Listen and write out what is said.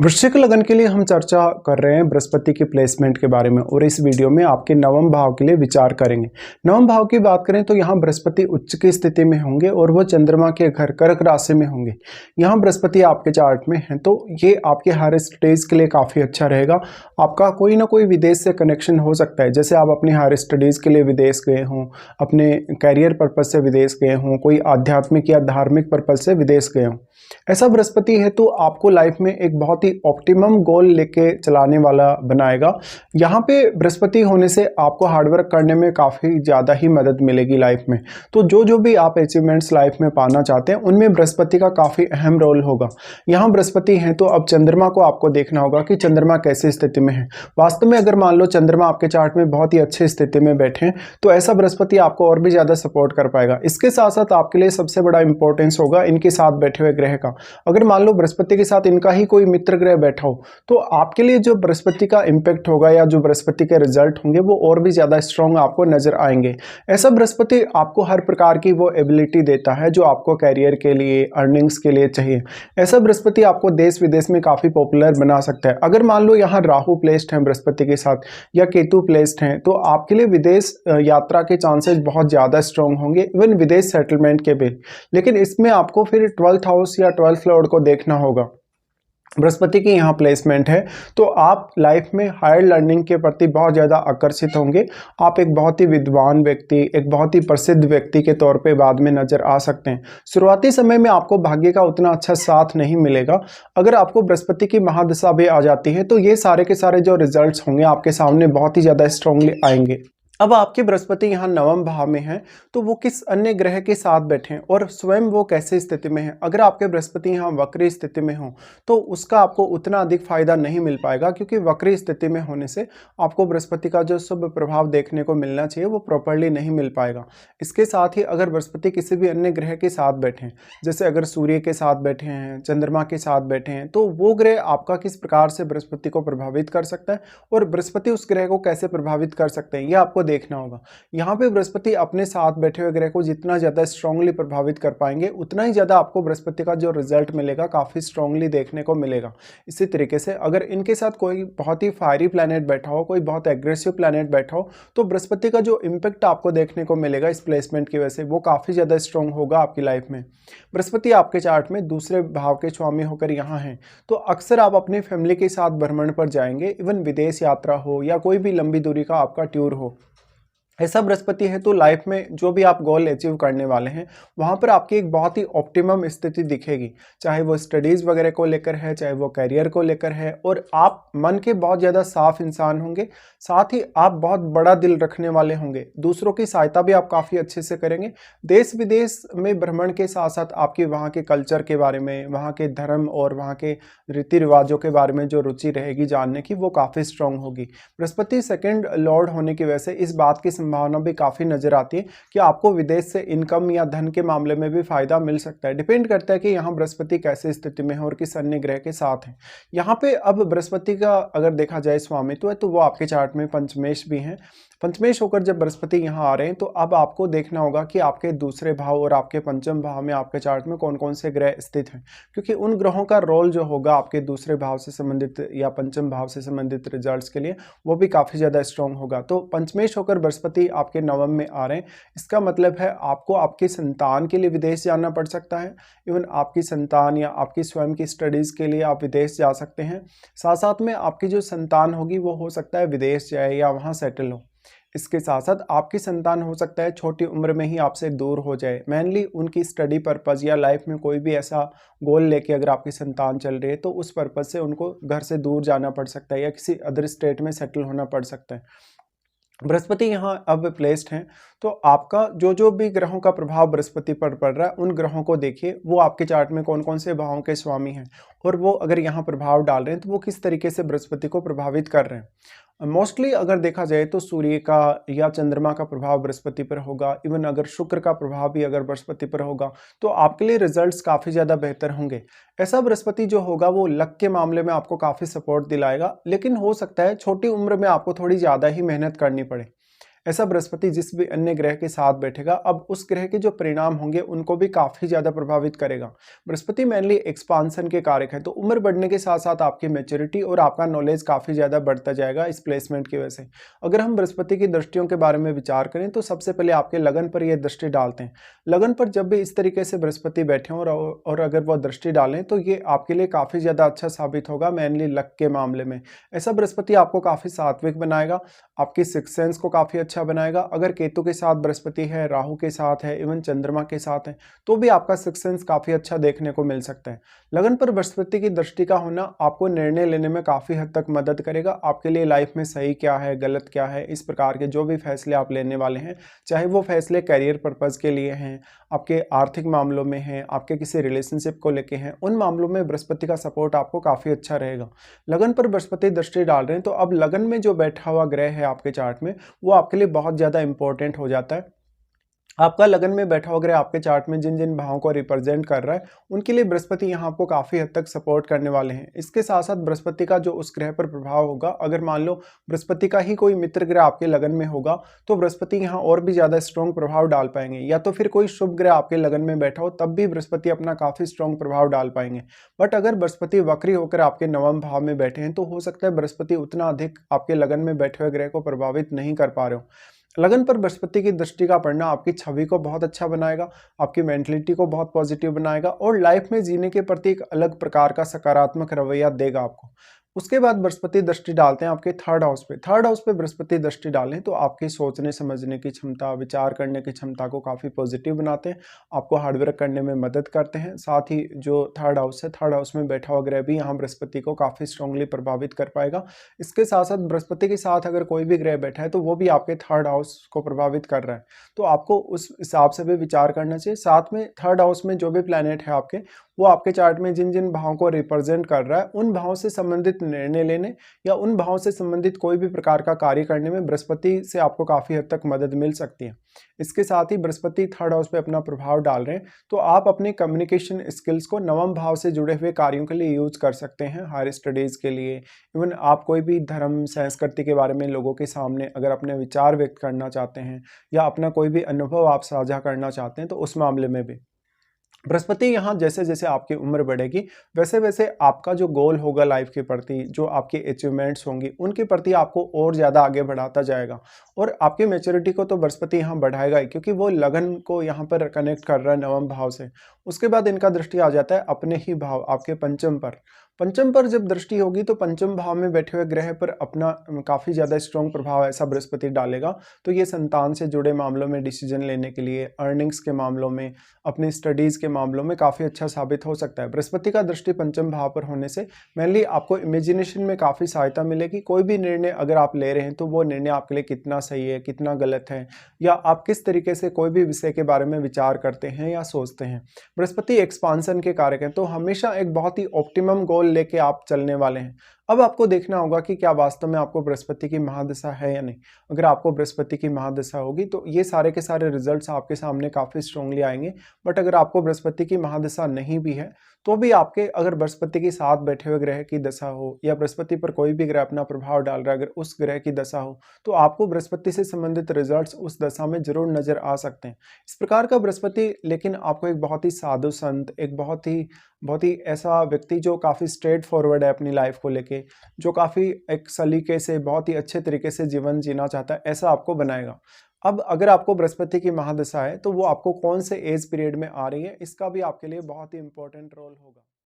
वृश्चिक लगन के लिए हम चर्चा कर रहे हैं बृहस्पति की प्लेसमेंट के बारे में और इस वीडियो में आपके नवम भाव के लिए विचार करेंगे। नवम भाव की बात करें तो यहाँ बृहस्पति उच्च की स्थिति में होंगे और वो चंद्रमा के घर कर्क राशि में होंगे। यहाँ बृहस्पति आपके चार्ट में है तो ये आपके हायर स्टडीज के लिए काफ़ी अच्छा रहेगा। आपका कोई ना कोई विदेश से कनेक्शन हो सकता है, जैसे आप अपनी हायर स्टडीज़ के लिए विदेश गए हों, अपने कैरियर पर्पज़ से विदेश गए हों, कोई आध्यात्मिक या धार्मिक पर्पज़ से विदेश गए हों। ऐसा बृहस्पति है तो आपको लाइफ में एक बहुत ही ऑप्टिमम गोल लेके चलाने वाला बनाएगा। यहाँ पे बृहस्पति होने से आपको हार्डवर्क करने में काफ़ी ज़्यादा ही मदद मिलेगी लाइफ में। तो जो भी आप अचीवमेंट्स लाइफ में पाना चाहते हैं उनमें बृहस्पति का काफ़ी अहम रोल होगा। यहाँ बृहस्पति हैं तो अब चंद्रमा को आपको देखना होगा कि चंद्रमा कैसी स्थिति में है। वास्तव में अगर मान लो चंद्रमा आपके चार्ट में बहुत ही अच्छी स्थिति में बैठे हैं तो ऐसा बृहस्पति आपको और भी ज़्यादा सपोर्ट कर पाएगा। इसके साथ साथ आपके लिए सबसे बड़ा इंपॉर्टेंस होगा इनके साथ बैठे हुए ग्रह का। अगर मान लो बृहस्पति के साथ इनका ही कोई मित्र ग्रह बैठा हो तो आपके लिए जो बृहस्पति का इंपैक्ट होगा या जो बृहस्पति के रिजल्ट होंगे वो और भी ज़्यादा स्ट्रॉन्ग आपको नजर आएंगे। ऐसा बृहस्पति आपको हर प्रकार की वो एबिलिटी देता है जो आपको कैरियर के लिए, अर्निंग्स के लिए चाहिए। ऐसा बृहस्पति आपको देश विदेश में काफ़ी पॉपुलर बना सकता है। अगर मान लो यहाँ राहु प्लेस्ड हैं बृहस्पति के साथ या केतु प्लेस्ड हैं तो आपके लिए विदेश यात्रा के चांसेस बहुत ज़्यादा स्ट्रॉन्ग होंगे, इवन विदेश सेटलमेंट के भी। लेकिन इसमें आपको फिर 12th हाउस या 12th लॉर्ड को देखना होगा। बृहस्पति की यहाँ प्लेसमेंट है तो आप लाइफ में हायर लर्निंग के प्रति बहुत ज़्यादा आकर्षित होंगे। आप एक बहुत ही विद्वान व्यक्ति, एक बहुत ही प्रसिद्ध व्यक्ति के तौर पे बाद में नज़र आ सकते हैं। शुरुआती समय में आपको भाग्य का उतना अच्छा साथ नहीं मिलेगा। अगर आपको बृहस्पति की महादशा भी आ जाती है तो ये सारे के सारे जो रिजल्ट्स होंगे आपके सामने बहुत ही ज़्यादा स्ट्रांगली आएंगे। अब आपके बृहस्पति यहाँ नवम भाव में हैं तो वो किस अन्य ग्रह के साथ बैठे हैं और स्वयं वो कैसे स्थिति में है। अगर आपके बृहस्पति यहाँ वक्री स्थिति में हो तो उसका आपको उतना अधिक फायदा नहीं मिल पाएगा, क्योंकि वक्री स्थिति में होने से आपको बृहस्पति का जो शुभ प्रभाव देखने को मिलना चाहिए वो प्रॉपरली नहीं मिल पाएगा। इसके साथ ही अगर बृहस्पति किसी भी अन्य ग्रह के साथ बैठे हैं, जैसे अगर सूर्य के साथ बैठे हैं, चंद्रमा के साथ बैठे हैं, तो वो ग्रह आपका किस प्रकार से बृहस्पति को प्रभावित कर सकता है और बृहस्पति उस ग्रह को कैसे प्रभावित कर सकते हैं, यह आपको देखना होगा। यहाँ पे बृहस्पति अपने साथ बैठे हुए ग्रह को जितना ज्यादा स्ट्रांगली प्रभावित कर पाएंगे उतना ही ज्यादा आपको बृहस्पति का जो रिजल्ट मिलेगा काफी स्ट्रांगली देखने को मिलेगा। इसी तरीके से अगर इनके साथ कोई बहुत ही फायरी प्लैनेट बैठा हो, कोई बहुत एग्रेसिव प्लैनेट बैठा हो, तो बृहस्पति का जो इम्पैक्ट आपको देखने को मिलेगा इस प्लेसमेंट की वजह से वो काफी ज्यादा स्ट्रांग होगा आपकी लाइफ में। बृहस्पति आपके चार्ट में दूसरे भाव के स्वामी होकर यहाँ हैं तो अक्सर आप अपनी फैमिली के साथ भ्रमण पर जाएंगे, इवन विदेश यात्रा हो या कोई भी लंबी दूरी का आपका टूर हो। ऐसा बृहस्पति है तो लाइफ में जो भी आप गोल अचीव करने वाले हैं वहाँ पर आपकी एक बहुत ही ऑप्टिमम स्थिति दिखेगी, चाहे वो स्टडीज़ वगैरह को लेकर है, चाहे वो करियर को लेकर है। और आप मन के बहुत ज़्यादा साफ इंसान होंगे, साथ ही आप बहुत बड़ा दिल रखने वाले होंगे। दूसरों की सहायता भी आप काफ़ी अच्छे से करेंगे। देश विदेश में भ्रमण के साथ साथ आपकी वहाँ के कल्चर के बारे में, वहाँ के धर्म और वहाँ के रीति रिवाजों के बारे में जो रुचि रहेगी जानने की वो काफ़ी स्ट्रांग होगी। बृहस्पति सेकंड लॉर्ड होने की वजह से इस बात की संभावना भी काफ़ी नजर आती है कि आपको विदेश से इनकम या धन के मामले में भी फायदा मिल सकता है। डिपेंड करता है कि यहाँ बृहस्पति कैसे स्थिति में है और किस अन्य ग्रह के साथ है। यहाँ पे अब बृहस्पति का अगर देखा जाए स्वामित्व है तो वो आपके चार्ट में पंचमेश भी हैं। पंचमेश होकर जब बृहस्पति यहाँ आ रहे हैं तो अब आपको देखना होगा कि आपके दूसरे भाव और आपके पंचम भाव में आपके चार्ट में कौन कौन से ग्रह स्थित हैं, क्योंकि उन ग्रहों का रोल जो होगा आपके दूसरे भाव से संबंधित या पंचम भाव से संबंधित रिजल्ट्स के लिए वो भी काफ़ी ज़्यादा स्ट्रॉन्ग होगा। तो पंचमेश होकर बृहस्पति आपके नवम में आ रहे हैं, इसका मतलब है आपको आपकी संतान के लिए विदेश जाना पड़ सकता है। इवन आपकी संतान या आपकी स्वयं की स्टडीज़ के लिए आप विदेश जा सकते हैं। साथ साथ में आपकी जो संतान होगी वो हो सकता है विदेश जाए या वहाँ सेटल हो। इसके साथ साथ आपकी संतान हो सकता है छोटी उम्र में ही आपसे दूर हो जाए, मेनली उनकी स्टडी पर्पज़ या लाइफ में कोई भी ऐसा गोल लेके अगर आपकी संतान चल रही है तो उस पर्पज़ से उनको घर से दूर जाना पड़ सकता है या किसी अदर स्टेट में सेटल होना पड़ सकता है। बृहस्पति यहाँ अब प्लेस्ड हैं तो आपका जो भी ग्रहों का प्रभाव बृहस्पति पर पड़ रहा है उन ग्रहों को देखिए वो आपके चार्ट में कौन कौन से भावों के स्वामी हैं और वो अगर यहाँ प्रभाव डाल रहे हैं तो वो किस तरीके से बृहस्पति को प्रभावित कर रहे हैं। मोस्टली अगर देखा जाए तो सूर्य का या चंद्रमा का प्रभाव बृहस्पति पर होगा, इवन अगर शुक्र का प्रभाव भी अगर बृहस्पति पर होगा तो आपके लिए रिजल्ट्स काफ़ी ज़्यादा बेहतर होंगे। ऐसा बृहस्पति जो होगा वो लक के मामले में आपको काफ़ी सपोर्ट दिलाएगा, लेकिन हो सकता है छोटी उम्र में आपको थोड़ी ज़्यादा ही मेहनत करनी पड़े। ऐसा बृहस्पति जिस भी अन्य ग्रह के साथ बैठेगा, अब उस ग्रह के जो परिणाम होंगे उनको भी काफ़ी ज़्यादा प्रभावित करेगा। बृहस्पति मेनली एक्सपांसन के कारक है, तो उम्र बढ़ने के साथ साथ आपकी मैच्योरिटी और आपका नॉलेज काफ़ी ज़्यादा बढ़ता जाएगा इस प्लेसमेंट की वजह से। अगर हम बृहस्पति की दृष्टियों के बारे में विचार करें तो सबसे पहले आपके लगन पर यह दृष्टि डालते हैं। लगन पर जब भी इस तरीके से बृहस्पति बैठे हों और अगर वह दृष्टि डालें तो ये आपके लिए काफ़ी ज़्यादा अच्छा साबित होगा मेनली लक के मामले में। ऐसा बृहस्पति आपको काफ़ी सात्विक बनाएगा, आपकी सिक्स सेंस को काफ़ी अच्छा बनाएगा। अगर केतु के साथ बृहस्पति है, राहु के साथ है, इवन चंद्रमा के साथ है, तो भी आपका सिक्स सेंस काफ़ी अच्छा देखने को मिल सकता है। लगन पर बृहस्पति की दृष्टि का होना आपको निर्णय लेने में काफ़ी हद तक मदद करेगा। आपके लिए लाइफ में सही क्या है, गलत क्या है, इस प्रकार के जो भी फैसले आप लेने वाले हैं, चाहे वो फैसले करियर पर्पज़ के लिए हैं, आपके आर्थिक मामलों में हैं, आपके किसी रिलेशनशिप को लेके हैं, उन मामलों में बृहस्पति का सपोर्ट आपको काफ़ी अच्छा रहेगा। लगन पर बृहस्पति दृष्टि डाल रहे हैं, तो अब लगन में जो बैठा हुआ ग्रह है आपके चार्ट में, वो आपके लिए बहुत ज़्यादा इंपॉर्टेंट हो जाता है। आपका लगन में बैठा हुआ ग्रह आपके चार्ट में जिन जिन भावों को रिप्रेजेंट कर रहा है, उनके लिए बृहस्पति यहाँ आपको काफ़ी हद तक सपोर्ट करने वाले हैं। इसके साथ साथ बृहस्पति का जो उस ग्रह पर प्रभाव होगा, अगर मान लो बृहस्पति का ही कोई मित्र ग्रह आपके लगन में होगा, तो बृहस्पति यहाँ और भी ज़्यादा स्ट्रॉन्ग प्रभाव डाल पाएंगे। या तो फिर कोई शुभ ग्रह आपके लगन में बैठा हो, तब भी बृहस्पति अपना काफ़ी स्ट्रॉन्ग प्रभाव डाल पाएंगे। बट अगर बृहस्पति वक्री होकर आपके नवम भाव में बैठे हैं, तो हो सकता है बृहस्पति उतना अधिक आपके लगन में बैठे हुए ग्रह को प्रभावित नहीं कर पा रहे हो। लगन पर बृहस्पति की दृष्टि का पड़ना आपकी छवि को बहुत अच्छा बनाएगा, आपकी मेंटलिटी को बहुत पॉजिटिव बनाएगा और लाइफ में जीने के प्रति एक अलग प्रकार का सकारात्मक रवैया देगा आपको। उसके बाद बृहस्पति दृष्टि डालते हैं आपके थर्ड हाउस पे। थर्ड हाउस पे बृहस्पति दृष्टि डालें तो आपकी सोचने समझने की क्षमता, विचार करने की क्षमता को काफ़ी पॉजिटिव बनाते हैं, आपको हार्डवर्क करने में मदद करते हैं। साथ ही जो थर्ड हाउस है, थर्ड हाउस में बैठा हुआ ग्रह भी यहाँ बृहस्पति को काफ़ी स्ट्रांगली प्रभावित कर पाएगा। इसके साथ साथ बृहस्पति के साथ अगर कोई भी ग्रह बैठा है तो वो भी आपके थर्ड हाउस को प्रभावित कर रहा है, तो आपको उस हिसाब से भी विचार करना चाहिए। साथ में थर्ड हाउस में जो भी प्लैनेट है आपके, वो आपके चार्ट में जिन जिन भावों को रिप्रेजेंट कर रहा है, उन भावों से संबंधित निर्णय लेने या उन भावों से संबंधित कोई भी प्रकार का कार्य करने में बृहस्पति से आपको काफ़ी हद तक मदद मिल सकती है। इसके साथ ही बृहस्पति थर्ड हाउस पे अपना प्रभाव डाल रहे हैं, तो आप अपने कम्युनिकेशन स्किल्स को नवम भाव से जुड़े हुए कार्यों के लिए यूज कर सकते हैं, हायर स्टडीज़ के लिए। इवन आप कोई भी धर्म संस्कृति के बारे में लोगों के सामने अगर अपने विचार व्यक्त करना चाहते हैं या अपना कोई भी अनुभव आप साझा करना चाहते हैं, तो उस मामले में भी बृहस्पति यहाँ जैसे जैसे आपकी उम्र बढ़ेगी, वैसे वैसे आपका जो गोल होगा लाइफ के प्रति, जो आपके अचीवमेंट्स होंगी, उनके प्रति आपको और ज़्यादा आगे बढ़ाता जाएगा। और आपकी मैच्योरिटी को तो बृहस्पति यहाँ बढ़ाएगा ही, क्योंकि वो लगन को यहाँ पर कनेक्ट कर रहा है नवम भाव से। उसके बाद इनका दृष्टि आ जाता है अपने ही भाव, आपके पंचम पर। पंचम पर जब दृष्टि होगी तो पंचम भाव में बैठे हुए ग्रह पर अपना काफ़ी ज़्यादा स्ट्रॉन्ग प्रभाव ऐसा बृहस्पति डालेगा। तो ये संतान से जुड़े मामलों में डिसीजन लेने के लिए, अर्निंग्स के मामलों में, अपनी स्टडीज़ के मामलों में काफ़ी अच्छा साबित हो सकता है। बृहस्पति का दृष्टि पंचम भाव पर होने से मेनली आपको इमेजिनेशन में काफ़ी सहायता मिलेगी। कोई भी निर्णय अगर आप ले रहे हैं तो वो निर्णय आपके लिए कितना सही है, कितना गलत है, या आप किस तरीके से कोई भी विषय के बारे में विचार करते हैं या सोचते हैं। बृहस्पति एक्सपांसन के कारक हैं, तो हमेशा एक बहुत ही ऑप्टिमम गोल लेके आप चलने वाले हैं। अब आपको देखना होगा कि क्या वास्तव में आपको बृहस्पति की महादशा है या नहीं। अगर आपको बृहस्पति की महादशा होगी तो ये सारे के सारे रिजल्ट्स आपके सामने काफ़ी स्ट्रांगली आएंगे। बट अगर आपको बृहस्पति की महादशा नहीं भी है, तो भी आपके अगर बृहस्पति के साथ बैठे हुए ग्रह की दशा हो या बृहस्पति पर कोई भी ग्रह अपना प्रभाव डाल रहा है, अगर उस ग्रह की दशा हो, तो आपको बृहस्पति से संबंधित रिजल्ट्स उस दशा में जरूर नजर आ सकते हैं। इस प्रकार का बृहस्पति लेकिन आपको एक बहुत ही साधु संत, एक बहुत ही ऐसा व्यक्ति जो काफ़ी स्ट्रेट फॉरवर्ड है अपनी लाइफ को लेके, जो काफ़ी एक सलीके से बहुत ही अच्छे तरीके से जीवन जीना चाहता है, ऐसा आपको बनाएगा। अब अगर आपको बृहस्पति की महादशा है तो वो आपको कौन से एज पीरियड में आ रही है, इसका भी आपके लिए बहुत ही इंपॉर्टेंट रोल होगा।